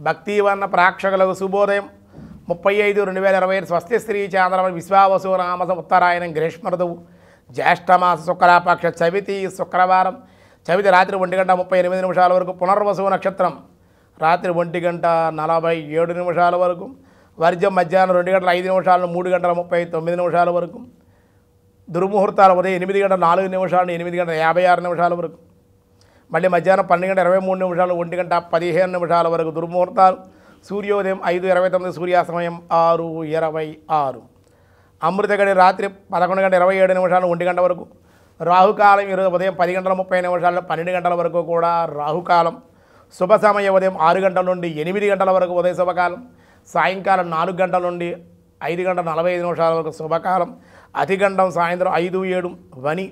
భక్తివర్ణ ప్రేక్షకులకు శుభోదయం 35/2025 స్వస్తి శ్రీ చాంద్రమ విశ్వావసు నామ ఉత్తరాయణం గ్రీష్మ ఋతువు జ్యేష్ఠమాస శుక్లపక్ష చవితి శుక్రవారం చవితి రాత్రి 1:38 వరకు పునర్వసు నక్షత్రం రాత్రి 1:47 వరకు వర్జం మధ్యాహ్నం 2:05 3:39 వరకు దుర్ముహూర్తాలు ఉదయం 8:04 8:56 వరకు మళ్ళీ మధ్యాహ్నం 12:23 1:15 వరకు దుర్ముహూర్తాలు సూర్యోదయం 5:29 సూర్యాస్తమయం 6:26 అమృత గడి రాత్రి 11:27 1 గంట వరకు రాహుకాలం ఈరోజు ఉదయం 10:30 12 వరకు కూడా రాహుకాలం శుభ సమయం ఉదయం 6 గంటల నుండి 8 గంటల వరకు ఉదయ శుభకాలం సాయంకాలం 4 గంటల నుండి 5:45 వరకు శుభకాలం అతిగండం సాయంత్రం 5:07 వని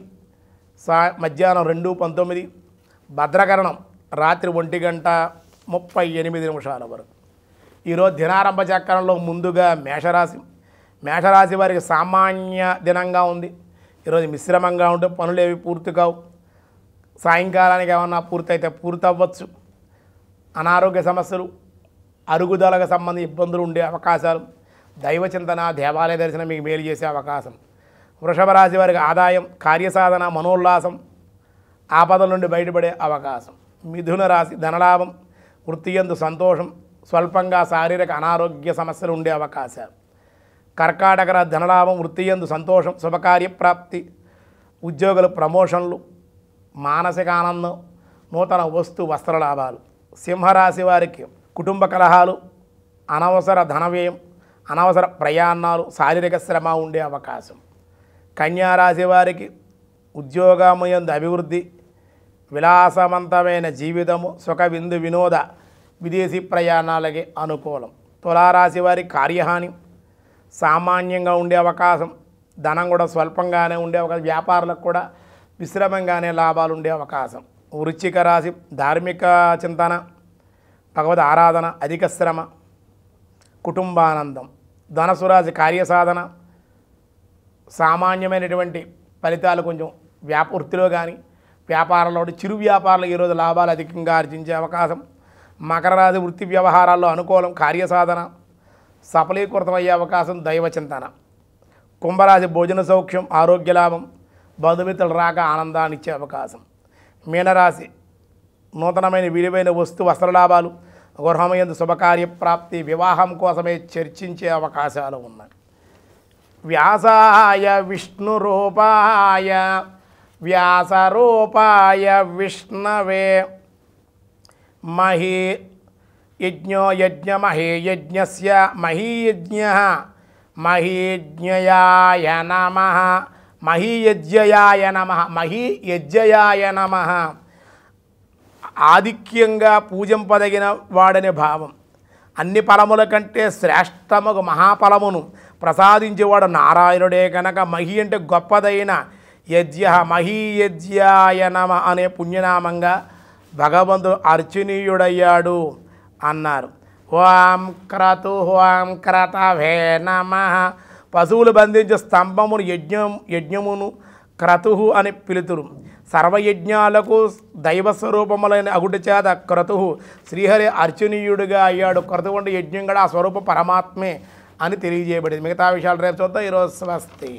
మధ్యాహ్నం 2:19 భద్రకరణం రాత్రి 1:38 వరకు ఈరోజు దినారంభ చక్రంలో ముందుగా మేషరాశి వారికి సామాన్య దినంగా ఉంది. ఈరోజు మిశ్రమంగా ఉంటే పనులు ఏవి పూర్తి కావు. సాయంకాలానికి ఏమన్నా పూర్తయితే పూర్తవ్వచ్చు. అనారోగ్య సమస్యలు అరుగుదలకు సంబంధించి ఇబ్బందులు ఉండే అవకాశాలు దైవ చింతన దేవాలయ దర్శనం మీకు మేలు చేసే అవకాశం. వృషభ రాశి వారికి ఆదాయం కార్యసాధన మనోల్లాసం ఆపదల నుండి బయటపడే అవకాశం. మిథున రాశి ధనలాభం వృత్తియందు సంతోషం స్వల్పంగా శారీరక అనారోగ్య సమస్యలు ఉండే అవకాశాలు. కర్కాటక రాశి ధనలాభం వృత్తియందు సంతోషం శుభకార్యప్రాప్తి ఉద్యోగులు ప్రమోషన్లు మానసిక ఆనందం నూతన వస్త్ర లాభాలు. సింహరాశి వారికి కుటుంబ కలహాలు అనవసర ధనవ్యయం అనవసర ప్రయాణాలు శారీరక శ్రమ ఉండే అవకాశం. కన్యారాశి వారికి ఉద్యోగమయందు అభివృద్ధి విలాసవంతమైన జీవితము సుఖ విందు వినోద విదేశీ ప్రయాణాలకి అనుకూలం. తులారాశి వారి కార్యహాని సామాన్యంగా ఉండే అవకాశం ధనం కూడా స్వల్పంగానే ఉండే అవకాశం వ్యాపారులకు కూడా విశ్రమంగానే లాభాలు ఉండే అవకాశం. వృశ్చిక రాశి ధార్మిక చింతన భగవద్ ఆరాధన అధిక శ్రమ కుటుంబానందం. ధనుసు రాశి కార్యసాధన సామాన్యమైనటువంటి ఫలితాలు కొంచెం వృత్తిలో కానీ వ్యాపారంలో చిరు వ్యాపారాలు ఈరోజు లాభాలు అధికంగా ఆర్జించే అవకాశం. మకర రాశి వృత్తి వ్యవహారాల్లో అనుకూలం కార్యసాధన సఫలీకృతమయ్యే అవకాశం దైవ చింతన. కుంభరాశి భోజన సౌఖ్యం ఆరోగ్య లాభం బంధుమిత్రులు రాక ఆనందాన్ని ఇచ్చే అవకాశం. మీనరాశి నూతనమైన విలువైన వస్త్ర లాభాలు గృహమయందు శుభకార్యప్రాప్తి వివాహం కోసమే చర్చించే అవకాశాలు ఉన్నాయి. వ్యాసాయ విష్ణురూపాయ వ్యాసరూపాయ విష్ణవే మహీ యజ్ఞో యజ్ఞమహే యజ్ఞస్య మహీయజ్ఞః మహీజ్ఞయాయ నమః మహీయజ్ఞయాయ నమః మహీయజ్ఞయాయ నమః. ఆధిక్యంగా పూజింపదగిన వాడనే భావం. అన్ని ఫలముల కంటే శ్రేష్టముగు మహాఫలమును ప్రసాదించేవాడు నారాయణుడే కనుక మహి అంటే గొప్పదైన యజ్ఞ మహీయజ్ఞాయ నమ అనే పుణ్యనామంగా భగవంతుడు అర్చనీయుడయ్యాడు అన్నారు. ఓం క్రతు ఓం క్రతవే నమః. పశువులు బంధించే స్తంభమును యజ్ఞమును క్రతు అని పిలుతురు. సర్వయజ్ఞాలకు దైవస్వరూపములైన అగుటి చేత క్రతు శ్రీహరి అర్చనీయుడిగా అయ్యాడు. క్రతు అంటే యజ్ఞం కూడా ఆ స్వరూప పరమాత్మే అని తెలియజేయబడింది. మిగతా విషయాలు రేపు చూద్దాం. ఈరోజు స్వస్తి.